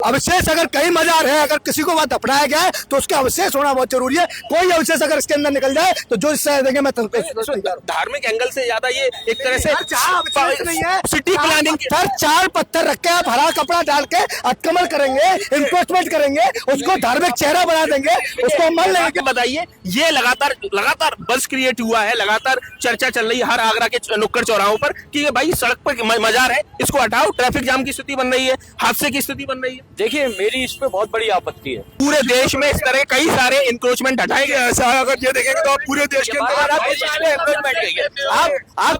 अवशेष अगर कहीं मजार है, अगर किसी को वहां दफनाया गया है तो उसके अवशेष होना बहुत जरूरी है। कोई अवशेष अगर इसके अंदर निकल जाए तो जो इससे देंगे मैं धार्मिक एंगल से ज्यादा ये एक तरह से नहीं है। सिटी प्लानिंग सर 4 पत्थर रख के आप हरा कपड़ा डाल के अटकमल करेंगे, इन्वेस्टमेंट करेंगे, उसको धार्मिक चेहरा बना देंगे, उसको मन लेंगे। बताइए, ये लगातार बस क्रिएट हुआ है, लगातार चर्चा चल रही है हर आगरा के नुक्कड़ चौराहों पर कि ये भाई सड़क पर मजार है, इसको हटाओ, ट्रैफिक जाम की स्थिति बन रही है, हादसे की स्थिति बन रही है। देखिए, मेरी इस पे बहुत बड़ी आपत्ति है। पूरे देश में इस तरह कई सारे इंक्रोचमेंट हटाए गए। ऐसा अगर ये देखेंगे तो पूरे देश के अंदर आप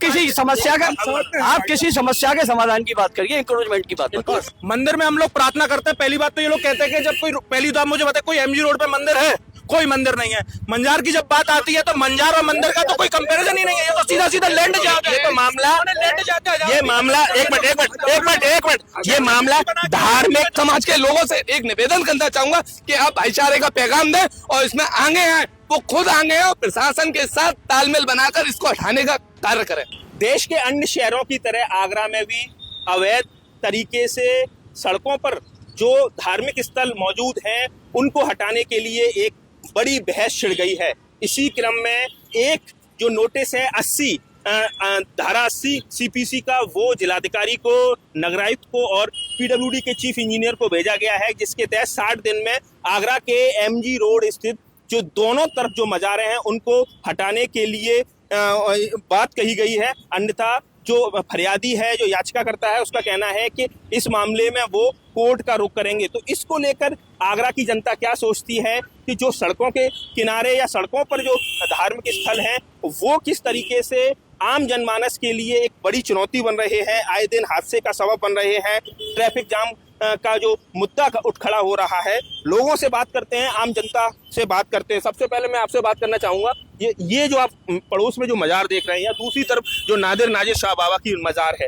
किसी समस्या के समाधान की बात करिए, इंक्रोचमेंट की बात करिए। मंदिर में हम लोग प्रार्थना करते हैं। पहली बात तो ये लोग कहते हैं कि जब कोई, पहली तो आप मुझे बताए, कोई एमजी रोड पे मंदिर है? कोई मंदिर नहीं है। मंजार की जब बात आती है तो मंजार और मंदिर का तो कोई कंपैरिजन ही नहीं है, ये तो सीधा सीधा लैंड जाके, ये मामला ये मामला धार्मिक समाज के लोगों से एक निवेदन करना चाहूंगा कि आप भाईचारे का पैगाम दें और इसमें आगे आए, वो खुद आगे आए और प्रशासन के साथ तालमेल बनाकर इसको हटाने का कार्य करें। देश के अन्य शहरों की तरह आगरा में भी अवैध तरीके से सड़कों पर जो धार्मिक स्थल मौजूद हैं उनको हटाने के लिए एक बड़ी बहस छिड़ गई है। इसी क्रम में एक जो नोटिस है 80 धारा 80 सीपीसी का, वो जिलाधिकारी को, नगरायुक्त को और पीडब्ल्यूडी के चीफ इंजीनियर को भेजा गया है, जिसके तहत 60 दिन में आगरा के एमजी रोड स्थित जो दोनों तरफ जो मजारें हैं उनको हटाने के लिए बात कही गई है। अन्यथा जो फरियादी है, जो याचिका करता है, उसका कहना है कि इस मामले में वो कोर्ट का रुख करेंगे। तो इसको लेकर आगरा की जनता क्या सोचती है कि जो सड़कों के किनारे या सड़कों पर जो धार्मिक स्थल हैं वो किस तरीके से आम जनमानस के लिए एक बड़ी चुनौती बन रहे हैं, आए दिन हादसे का सबब बन रहे हैं, ट्रैफिक जाम का जो मुद्दा उठ खड़ा हो रहा है। लोगों से बात करते हैं, आम जनता से बात करते हैं। सबसे पहले मैं आपसे बात करना चाहूंगा, ये जो आप पड़ोस में जो मजार देख रहे हैं या दूसरी तरफ जो नादिर शाह बाबा की मजार है,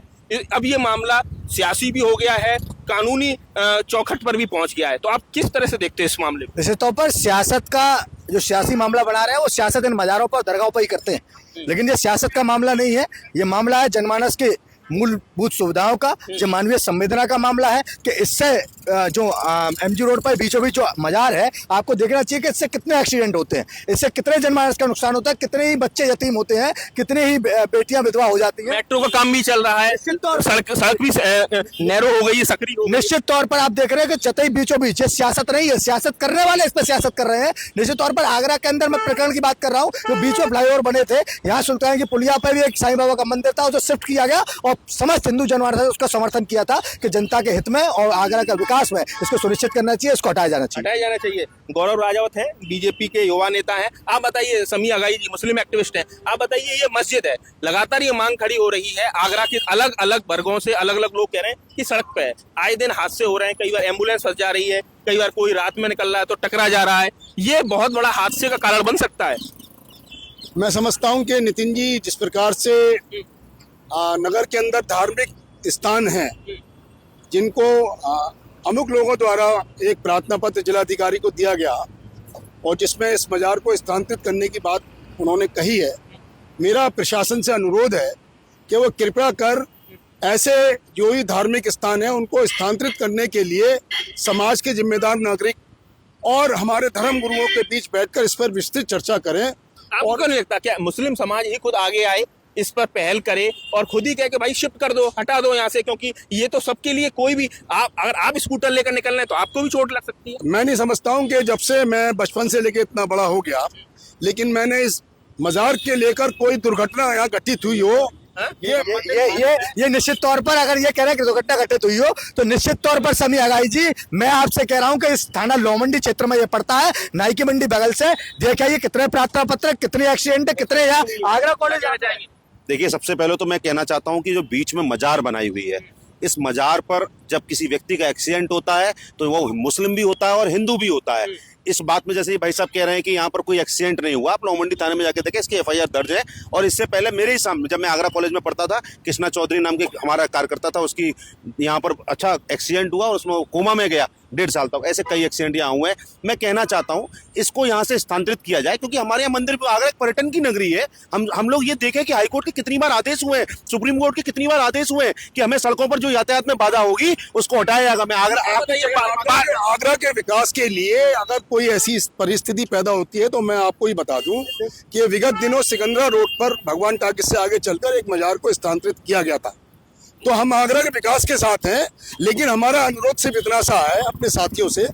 अब ये मामला सियासी भी हो गया है, कानूनी चौखट पर भी पहुंच गया है, तो आप किस तरह से देखते हैं इस मामले को? निश्चित तौर पर सियासत का जो सियासी मामला बना रहे हैं वो सियासत इन मजारों पर, दरगाहों पर ही करते हैं, लेकिन ये सियासत का मामला नहीं है। ये मामला है जनमानस के मूलभूत सुविधाओं का, जो मानवीय संवेदना का मामला है कि इससे जो एमजी रोड पर बीचों बीच जो मजार है, आपको देखना चाहिए कि इससे कितने एक्सीडेंट होते हैं, इससे कितने जनमानस का नुकसान होता है, कितने ही बच्चे यतीम होते हैं, कितने ही बेटियां विधवा हो जाती हैं। मेट्रो का काम भी चल रहा है, सड़क भी नैरो हो गई है, सक्रिय हो गई। निश्चित तौर पर आप देख रहे हैं कि चतई बीचों बीच, ये सियासत नहीं है, सियासत करने वाले इस पर सियासत कर रहे हैं। निश्चित तौर पर आगरा के अंदर मैं प्रकरण की बात कर रहा हूँ, जो बीच में फ्लाईओवर बने थे, यहाँ सुल्तान की पुलिया पर भी एक साईं बाबा का मंदिर था, उसे शिफ्ट किया गया और समस्त हिंदू जनमानस ने उसका समर्थन किया था कि जनता के हित में और आगरा का विकास में इसको सुनिश्चित करना चाहिए, इसको हटाया जाना चाहिए। गौरव राजावत है, बीजेपी के युवा नेता हैं। आप बताइए, समी अगाई जी मुस्लिम एक्टिविस्ट हैं, आप बताइए, ये मस्जिद है, लगातार ये मांग खड़ी हो रही है, आगरा के अलग अलग वर्गों से अलग अलग लोग कह रहे हैं कि सड़क पे है, आए दिन हादसे हो रहे हैं, कई बार एम्बुलेंस फंस जा रही है, कई बार कोई रात में निकल रहा है तो टकरा जा रहा है, ये बहुत बड़ा हादसे का कारण बन सकता है। मैं समझता हूं कि नितिन जी, जिस प्रकार से नगर के अंदर धार्मिक स्थान हैं जिनको अमुक लोगों द्वारा एक प्रार्थना पत्र जिलाधिकारी को दिया गया और जिसमें इस मजार को स्थानांतरित करने की बात उन्होंने कही है, मेरा प्रशासन से अनुरोध है कि वो कृपया कर ऐसे जो भी धार्मिक स्थान है उनको स्थानांतरित करने के लिए समाज के जिम्मेदार नागरिक और हमारे धर्म गुरुओं के बीच बैठकर इस पर विस्तृत चर्चा करें। आपको नहीं लगता क्या मुस्लिम समाज ही खुद आगे आए, इस पर पहल करे और खुद ही कहे कि भाई शिफ्ट कर दो, हटा दो यहाँ से, क्योंकि ये तो सबके लिए, कोई भी अगर आप स्कूटर लेकर निकल रहे हैं तो आपको भी चोट लग सकती है। मैं नहीं समझता हूँ कि जब से मैं बचपन से लेकर इतना बड़ा हो गया, लेकिन मैंने इस मजार के लेकर कोई दुर्घटना यहाँ घटित हुई हो, ये निश्चित तौर पर अगर ये कह रहे हैं कि दुर्घटना घटित हुई हो तो निश्चित तौर पर समी अगाई जी, मैं आपसे कह रहा हूं कि इस थाना लोमंडी क्षेत्र में ये पड़ता है, नाई की मंडी बगल से, देखिए कितने प्रार्थना पत्र, कितने एक्सीडेंट, कितने यहाँ आगरा कॉलेज आ जाएंगे। देखिए, सबसे पहले तो मैं कहना चाहता हूं कि जो बीच में मजार बनाई हुई है, इस मजार पर जब किसी व्यक्ति का एक्सीडेंट होता है तो वो मुस्लिम भी होता है और हिंदू भी होता है। इस बात में जैसे ये भाई साहब कह रहे हैं कि यहाँ पर कोई एक्सीडेंट नहीं हुआ, आप नौ मंडी थाने में जाके देखें, इसकी FIR दर्ज है। और इससे पहले मेरे ही सामने जब मैं आगरा कॉलेज में पढ़ता था, कृष्णा चौधरी नाम के हमारा कार्यकर्ता था, उसकी यहाँ पर अच्छा एक्सीडेंट हुआ और उसमें कोमा में गया 1.5 साल तक। ऐसे कई एक्सीडेंट यहाँ हुए हैं। मैं कहना चाहता हूँ इसको यहाँ से स्थानांतरित किया जाए, क्योंकि हमारे यहाँ मंदिर आगरा एक पर्यटन की नगरी है। हम लोग ये देखें कि हाईकोर्ट के कितनी बार आदेश हुए हैं, सुप्रीम कोर्ट के कितनी बार आदेश हुए हैं कि हमें सड़कों पर जो यातायात में बाधा होगी उसको हटाया जाएगा। मैं आगरा के विकास के लिए अगर कोई ऐसी परिस्थिति पैदा होती है तो मैं आपको ही बता दूं कि विगत दिनों सिकंदरा रोड पर भगवान टाकिज से आगे चलकर एक मजार को स्थानांतरित किया गया था। तो हम आगरा के विकास के साथ हैं, लेकिन हमारा अनुरोध सिर्फ इतना सा है अपने साथियों से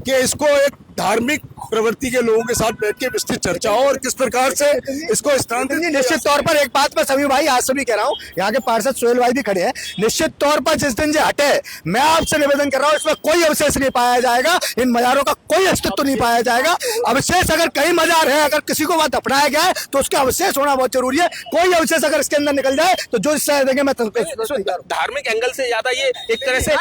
कि इसको एक धार्मिक प्रवृत्ति के लोगों के साथ बैठ के विस्तृत चर्चा हो और किस प्रकार से इसको स्थानांतरित। निश्चित तौर पर एक बात मैं सभी भाई आज से भी कह रहा हूँ, यहाँ के पार्षद सोहेल भाई भी खड़े हैं, निश्चित तौर पर जिस दिन से हटे मैं आपसे निवेदन कर रहा हूँ इसमें कोई अवशेष नहीं पाया जाएगा, इन मजारों का कोई अस्तित्व नहीं पाया जाएगा। अवशेष अगर कई मजार है, अगर किसी को वहां दफनाया गया है तो उसका अवशेष होना बहुत जरूरी है। कोई अवशेष अगर इसके अंदर निकल जाए तो जो इससे देंगे मैं धार्मिक एंगल से ज्यादा ये एक तरह से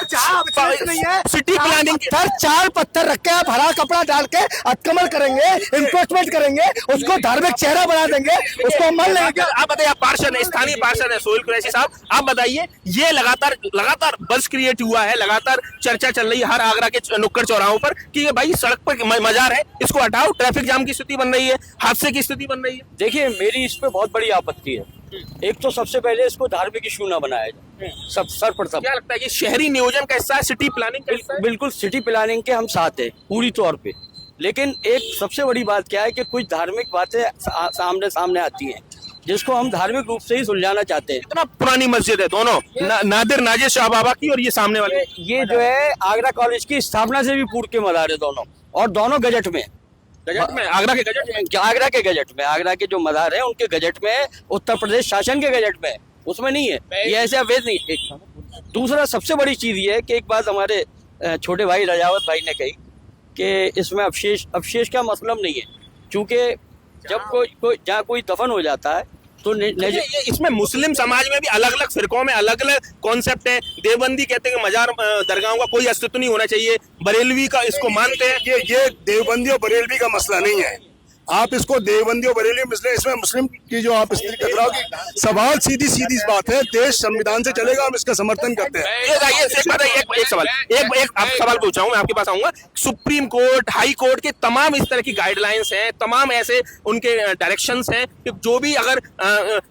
नहीं है। सिटी प्लानिंग चार पत्थर रख के आप हरा कपड़ा डाल के अटकमल करेंगे, इन्वेस्टमेंट करेंगे, उसको धार्मिक चेहरा बना देंगे, उसको मन लेंगे। आप बताइए, आप पार्षद है, स्थानीय पार्षद है सोहेल कुरैशी साहब, आप बताइए, ये लगातार बज़ क्रिएट हुआ है, लगातार चर्चा चल रही है हर आगरा के नुक्कड़ चौराहों पर कि ये भाई सड़क पर मजार है, इसको हटाओ, ट्रैफिक जाम की स्थिति बन रही है, हादसे की स्थिति बन रही है। देखिए, मेरी इस पे बहुत बड़ी आपत्ति है। एक तो सबसे पहले इसको धार्मिक इशू ना बनाया जाए, सब सर्वप्रथम। क्या लगता है कि शहरी नियोजन का हिस्सा है, सिटी प्लानिंग का हिस्सा है? बिल्कुल सिटी प्लानिंग के हम साथ हैं पूरी तौर पे, लेकिन एक सबसे बड़ी बात क्या है कि कुछ धार्मिक बातें सामने आती हैं जिसको हम धार्मिक रूप से ही सुलझाना चाहते हैं। इतना पुरानी मस्जिद है दोनों, नादिर नाजिर शाह बाबा की और ये सामने वाले, ये जो है आगरा कॉलेज की स्थापना से भी पूर्व के मजार है दोनों, और दोनों गजट में आगरा के गजट, आगरा के गजट में, आगरा के जो मजार है उनके गजट में, उत्तर प्रदेश शासन के गजट में, उसमें नहीं है, ये ऐसे अवैध नहीं है। दूसरा सबसे बड़ी चीज ये है कि एक बात हमारे छोटे भाई राजावत भाई ने कही कि इसमें अवशेष का मतलब नहीं है, क्योंकि जब कोई जहाँ कोई दफन हो जाता है तो इसमें मुस्लिम समाज में भी अलग अलग फिरकों में अलग अलग कॉन्सेप्ट है। देवबंदी कहते हैं कि मजार दरगाहों का कोई अस्तित्व नहीं होना चाहिए, बरेलवी का इसको मानते हैं। ये देवबंदी और बरेलवी का मसला नहीं है, आप इसको देवबंदी और बरेली मिसले, इसमें मुस्लिम की जो आप स्त्री टकराव की सवाल सीधी बात है, देश संविधान से चलेगा, हम इसका समर्थन करते हैं। एक सवाल पूछ रहा हूँ, मैं आपके पास आऊंगा। सुप्रीम कोर्ट, हाई कोर्ट के तमाम इस तरह की गाइडलाइंस हैं, तमाम ऐसे उनके डायरेक्शंस हैं कि जो भी अगर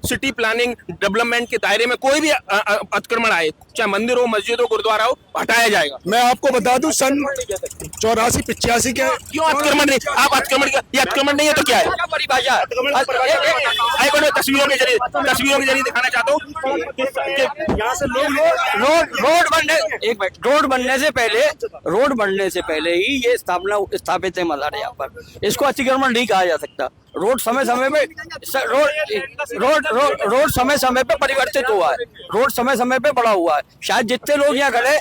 सिटी प्लानिंग डेवलपमेंट के दायरे में कोई भी अतिक्रमण आए, चाहे मंदिर हो, मस्जिद हो, गुरुद्वारा हो, हटाया जाएगा। मैं आपको बता दूं सन 84-85 के क्यों अतिक्रमण नहीं, आप अतिक्रमण नहीं है तो क्या है? परिभाषा तस्वीरों के जरिए दिखाना चाहता हूँ यहाँ से रोड बनने से पहले ही ये स्थापित है मजार यहाँ पर, इसको अतिक्रमण नहीं कहा जा सकता। रोड समय समय पे परिवर्तित हुआ है, रोड समय समय पे बड़ा हुआ है। शायद जितने लोग यहाँ खड़े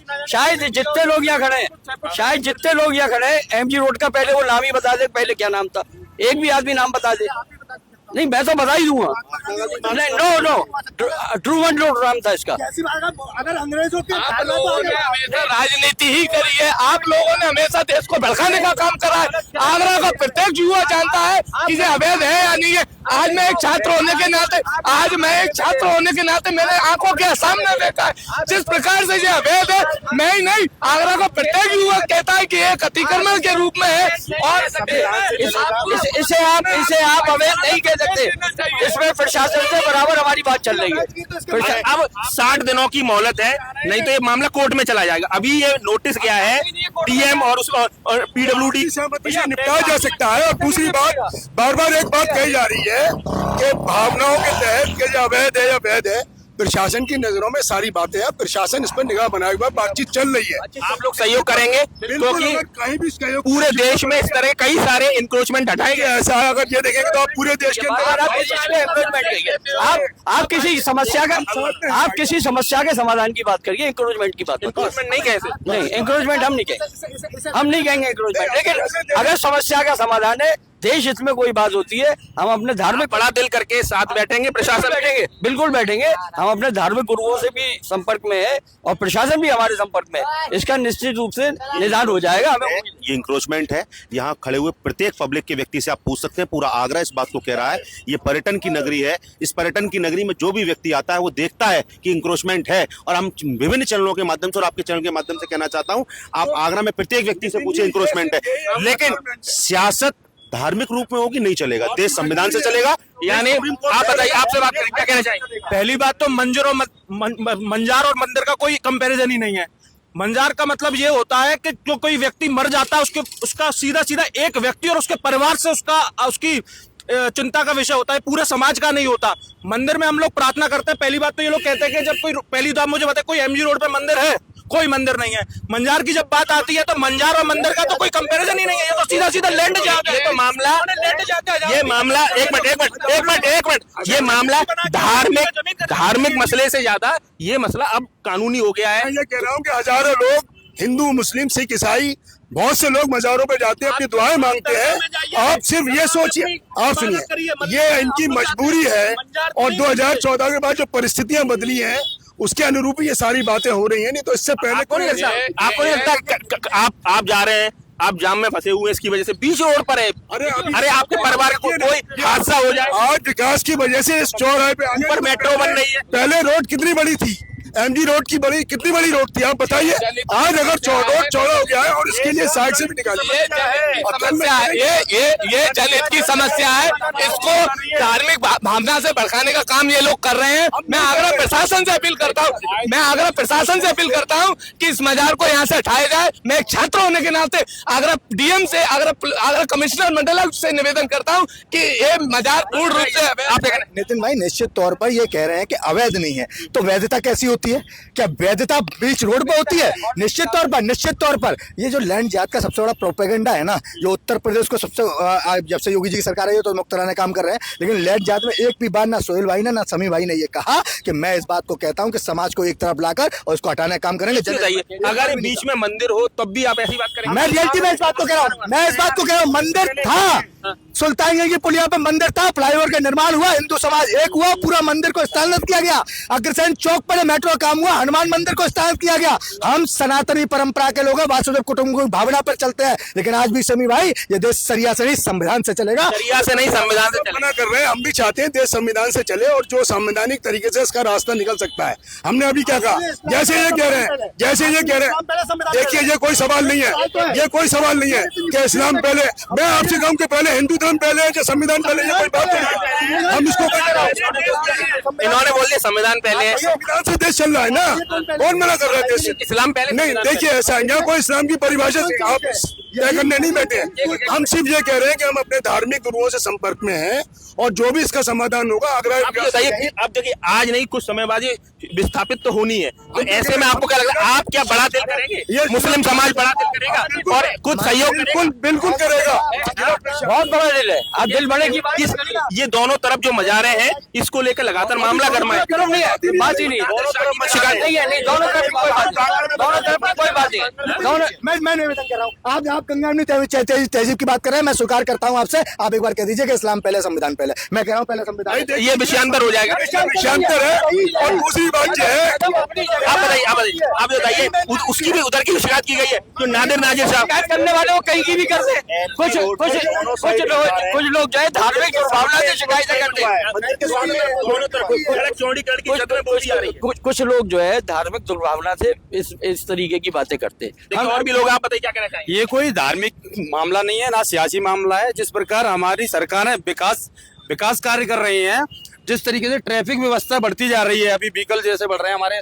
MG रोड का पहले वो नाम ही बता दे, पहले क्या नाम था, एक भी आदमी नाम बता दे। नहीं, मैं तो बता ही दूंगा। नो ट्रूमन रोड नाम था इसका। अगर अंग्रेजों के राजनीति ही करी है, आप लोगों ने हमेशा देश को भड़काने का काम करा है। आगरा का प्रत्येक युवा जानता है कि ये अवैध है या नहीं है। आज मैं एक छात्र होने के नाते मैंने आंखों के सामने देखा है जिस प्रकार से ये अवैध है। मैं ही नहीं, आगरा का प्रत्येक युवा कहता है कि एक अतिक्रमण के रूप में है और इसे आप अवैध नहीं कह सकते। इसमें प्रशासन से बराबर हमारी बात चल रही है। अब 60 दिनों की मोहलत है, नहीं तो ये मामला कोर्ट में चला जाएगा। अभी ये नोटिस गया है DM और PWD से निपटाया जा सकता है। और दूसरी बात, बार एक बात कही जा रही है कि भावनाओं के तहत के जो अवैध है या वैध है, प्रशासन की नजरों में सारी बातें हैं, प्रशासन इस पर निगाह बनाए हुआ, बातचीत चल रही है। आप लोग सहयोग करेंगे क्योंकि कहीं भी सहयोग, पूरे देश में इस तरह कई सारे इंक्रोचमेंट हटाएंगे। ऐसा है, अगर ये देखेंगे तो आप पूरे देश के अंदर आप किसी समस्या के समाधान की बात करिए, इंक्रोचमेंट की बात नहीं कह सकते। नहीं, इंक्रोचमेंट हम नहीं कहेंगे, लेकिन अगर समस्या का समाधान है देश हित में कोई बात होती है, हम अपने धार्मिक बड़ा दिल करके साथ बैठेंगे, प्रशासन बैठेंगे। बिल्कुल बैठेंगे। हम अपने धार्मिक गुरुओं से भी संपर्क में है और प्रशासन भी हमारे संपर्क में है। इसका निश्चित रूप से निदान हो जाएगा। हमें ये इंक्रोचमेंट है। यहाँ खड़े हुए प्रत्येक पब्लिक के व्यक्ति से आप पूछ सकते हैं। पूरा आगरा इस बात को कह रहा है, ये पर्यटन की नगरी है। इस पर्यटन की नगरी में जो भी व्यक्ति आता है वो देखता है कि इंक्रोचमेंट है। और हम विभिन्न चैनलों के माध्यम से और आपके चैनल के माध्यम से कहना चाहता हूँ, आप आगरा में प्रत्येक व्यक्ति से पूछे इंक्रोचमेंट है। लेकिन सियासत धार्मिक रूप में होगी, नहीं चलेगा। देश संविधान से चलेगा। यानी आप बताइए, आपसे बात करें, क्या कहना चाहेंगे? पहली बात तो मंजर और मंजार और मंदिर का कोई कंपैरिजन ही नहीं है। मंजार का मतलब ये होता है कि जो कोई व्यक्ति मर जाता है उसका सीधा सीधा एक व्यक्ति और उसके परिवार से उसकी चिंता का विषय होता है, पूरे समाज का नहीं होता। मंदिर में हम लोग प्रार्थना करते हैं। पहली बात तो ये लोग कहते हैं कि जब कोई, पहली तो आप मुझे बताए, कोई एमजी रोड पे मंदिर है? कोई मंदिर नहीं है। मंजार की जब बात आती है तो मंजार और मंदिर का तो कोई कंपैरिजन ही नहीं है। ये तो सीधा सीधा लैंड जाके, ये मामला एक मिनट, ये मामला धार्मिक मसले से ज्यादा ये मसला अब कानूनी हो गया है। मैं ये कह रहा हूँ कि हजारों लोग, हिंदू, मुस्लिम, सिख, ईसाई, बहुत से लोग मज़ारों पे जाते हैं, अपनी दुआएं मांगते हैं। आप सिर्फ ये सोचिए, आप सुनिए, ये इनकी मजबूरी है। और 2014 के बाद जो परिस्थितियां बदली हैं उसके अनुरूप ये सारी बातें हो रही हैं। नहीं तो इससे पहले आपको नहीं लगता आप जा रहे हैं, आप जाम में फंसे हुए हैं, इसकी वजह से बीच रोड पर है। अरे आपके परिवार को कोई हादसा हो जाए। आज विकास की वजह से इस चौराहे पे ऊपर मेट्रो बन रही है। पहले रोड कितनी बड़ी थी? एमजी रोड की कितनी बड़ी रोड थी, आप बताइए। आज अगर रोड चौड़ा हो गया है और इसके लिए साइड से भी निकालिए। ये जनहित की समस्या है। इसको धार्मिक भावना से भड़काने का काम ये लोग कर रहे हैं। मैं आगरा प्रशासन से अपील करता हूँ कि इस मजार को यहाँ से हटाया जाए। मैं एक छात्र होने के नाते आगरा डीएम से, आगरा कमिश्नर मंडल से निवेदन करता हूँ कि ये मजार पूर्ण रूप से। आप नितिन भाई निश्चित तौर पर ये कह रहे हैं कि अवैध नहीं है, तो वैधता कैसी होती है? क्या वैधता बीच रोड पे होती है? निश्चित तौर पर ये जो लैंड जात का सबसे बड़ा प्रोपेगेंडा है ना, जो उत्तर प्रदेश को सबसे, जब से योगी जी की सरकार आई है तो मुक्तराना काम कर रहे हैं। लेकिन लैंड जात में एक भी बार ना सोहेल भाई ने ना समी भाई ने ये कहा कि मैं इस बात को कहता हूं कि समाज को एक तरफ लाकर और इसको हटाने का काम करेंगे। अगर बीच में मंदिर हो तब भी आप ऐसी बात करेंगे? मैं रियलिटी में इस बात को कह रहा हूँ, मंदिर था, सुल्तानगंज की पुलिया पे मंदिर था, फ्लाईओवर का निर्माण हुआ, हिंदू समाज एक हुआ, पूरा मंदिर को स्थानांतरित किया गया। अग्रसेन चौक पर मेट्रो काम हुआ, हनुमान मंदिर को स्थानांतरित किया गया। हम सनातनी परंपरा के लोग हैं, वासुदेव कुटुंब की भावना पर चलते हैं। लेकिन आज भी समी भाई, ये देश सरिया से नहीं संविधान से चलेगा। सरिया से नहीं, संविधान से मना कर रहे हैं। हम भी चाहते हैं देश संविधान से चले और जो संवैधानिक तरीके से इसका रास्ता निकल सकता है। हमने अभी क्या कहा, जैसे ये कह रहे हैं, देखिए ये कोई सवाल नहीं है, ये कोई सवाल नहीं है कि इस्लाम पहले। मैं आपसे कहूँ कि पहले हिंदू धर्म पहले है कि संविधान पहले, ये कोई बात नहीं है। हम इसको इन्होंने बोल दिया संविधान पहले है। संविधान से देश चल रहा है ना, कौन मना कर रहा है देश से? इस्लाम पहले नहीं, देखिए ऐसा है, यहाँ कोई इस्लाम की परिभाषा आप तय करने नहीं बैठे हैं। हम सिर्फ ये कह रहे हैं कि हम अपने धार्मिक गुरुओं से संपर्क में हैं और जो भी इसका समाधान होगा आगरा। अब देखिए, आज नहीं कुछ समय बाद ये विस्थापित तो होनी है, तो ऐसे में आपको क्या लगता है, आप क्या बड़ा दिल करेंगे? मुस्लिम समाज बड़ा दिल करेगा और कुछ सहयोग बिल्कुल करेगा। बहुत बड़ा दिल है। आप दिल बड़े की बात, ये दोनों तरफ जो मजारे हैं इसको लेकर लगातार मामला गर्मा है। बात ही नहीं, शिकायत नहीं है, नहीं, दोनों तरफ की कोई बात नहीं। मैं निवेदन कर रहा हूँ, आप गंगा तहजीब की बात कर रहे हैं, मैं स्वीकार करता हूँ आपसे। आप एक बार कह दीजिए कि इस्लाम पहले संविधान पहले। मैं कह रहा हूँ पहले संविधान, ये विषयांतर हो जाएगा। विषयांतर है। और दूसरी बात जो है, आप बताइए उसकी भी उधर की शिकायत की गई है, जो नाजिर साहब करने वाले वो कहीं की भी करते हैं। कुछ लोग जो है धार्मिक भावना से शिकायत करते हैं। कुछ लोग जो है धार्मिक दुर्भावना से इस तरीके की बातें करते हैं। और भी लोग, आप बताइए क्या कहना चाहिए? ये कोई धार्मिक मामला नहीं है, ना सियासी मामला है। जिस प्रकार हमारी सरकारें विकास कार्य कर रही हैं, जिस तरीके से ट्रैफिक व्यवस्था बढ़ती जा रही है, अभी व्हीकल जैसे बढ़ रहे हैं, हमारे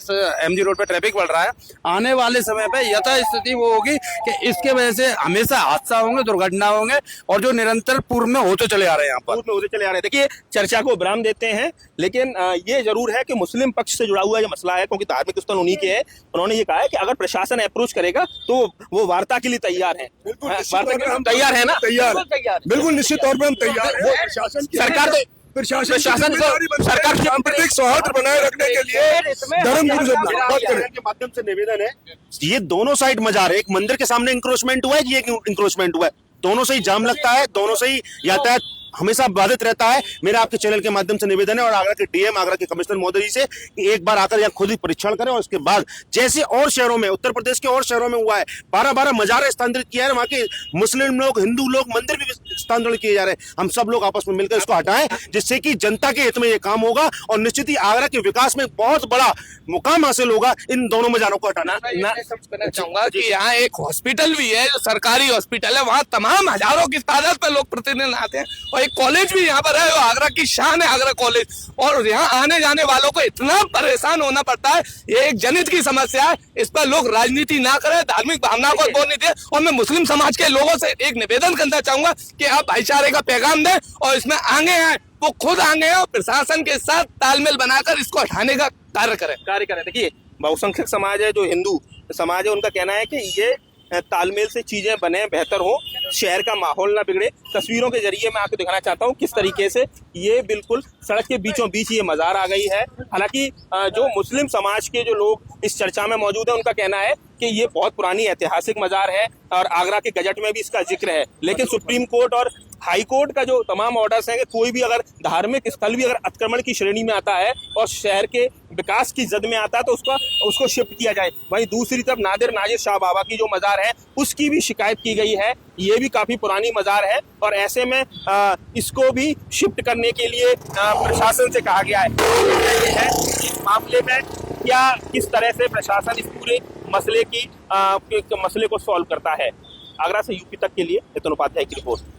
एमजी रोड पे ट्रैफिक बढ़ रहा है, आने वाले समय पे यथा स्थिति वो होगी कि इसके वजह से हमेशा हादसा होंगे, दुर्घटना होंगे, और जो निरंतर पूर्व में होते चले आ रहे हैं। यहाँ पर होते चले आ रहे हैं। देखिए, चर्चा को विराम देते हैं, लेकिन ये जरूर है कि मुस्लिम पक्ष से जुड़ा हुआ ये मसला है, क्योंकि धार्मिक स्थल उन्हीं के हैं। उन्होंने ये कहा है कि अगर प्रशासन अप्रोच करेगा तो वो वार्ता के लिए तैयार है। तैयार है ना? तैयार, बिल्कुल निश्चित तौर पर हम तैयार हैं। सरकार सांप्रदायिक सौहार्द बनाए रखने के लिए धर्म गुरु के माध्यम से निवेदन है, ये दोनों साइड मजार है। एक मंदिर के सामने इंक्रोचमेंट हुआ है, ये इंक्रोचमेंट हुआ है, दोनों से ही जाम लगता है, दोनों से ही यातायात हमेशा बाधित रहता है। मेरा आपके चैनल के माध्यम से निवेदन है और आगरा के डीएम, आगरा के कमिश्नर महोदय जी से कि एक बार आकर यहाँ खुद ही परीक्षण करें और उसके बाद जैसे और शहरों में, उत्तर प्रदेश के और शहरों में हुआ है, 12-12 मजार स्थानांतरित किया है, वहाँ के मुस्लिम लोग, हिंदू लोग, मंदिर भी स्थानांतरित किए जा रहे हैं। हम सब लोग आपस में मिलकर इसको हटाएं, जिससे कि जनता के हित में ये काम होगा और निश्चित ही आगरा के विकास में बहुत बड़ा मुकाम हासिल होगा इन दोनों मजारों को हटाना। कहना चाहूंगा कि यहाँ एक हॉस्पिटल भी है जो सरकारी हॉस्पिटल है, वहाँ तमाम हजारों की तादाद में लोग प्रतिदिन आते हैं और एक कॉलेज भी यहाँ पर है, आगरा की शान है आगरा कॉलेज, और यहाँ आने जाने वालों को इतना परेशान होना पड़ता है। ये एक जनहित की समस्या है, इस पर लोग राजनीति ना करें, धार्मिक भावनाओं को बोल नहीं दे। और मैं मुस्लिम समाज के लोगों से एक निवेदन करना चाहूंगा कि आप भाईचारे का पैगाम दें और इसमें आगे आए, वो खुद आगे आए और प्रशासन के साथ तालमेल बनाकर इसको हटाने का कार्य करें। देखिए, बहुसंख्यक समाज है, जो हिंदू समाज है, उनका कहना है कि ये तालमेल से चीजें बने, बेहतर हो, शहर का माहौल ना बिगड़े। तस्वीरों के जरिए मैं आपको दिखाना चाहता हूँ किस तरीके से ये बिल्कुल सड़क के बीचों बीच ये मजार आ गई है। हालांकि जो मुस्लिम समाज के जो लोग इस चर्चा में मौजूद है, उनका कहना है कि ये बहुत पुरानी ऐतिहासिक मजार है और आगरा के गजट में भी इसका जिक्र है। लेकिन सुप्रीम कोर्ट और हाई कोर्ट का जो तमाम ऑर्डर्स हैं कि कोई भी अगर धार्मिक स्थल भी अगर अतिक्रमण की श्रेणी में आता है और शहर के विकास की जद में आता है तो उसको शिफ्ट किया जाए। वहीं दूसरी तरफ नादिर शाह बाबा की जो मजार है उसकी भी शिकायत की गई है। ये भी काफी पुरानी मजार है और ऐसे में इसको भी शिफ्ट करने के लिए प्रशासन से कहा गया है। इस मामले में क्या किस तरह से प्रशासन इस पूरे मसले को सॉल्व करता है। आगरा से यूपी तक के लिए नितिन उपाध्याय की रिपोर्ट।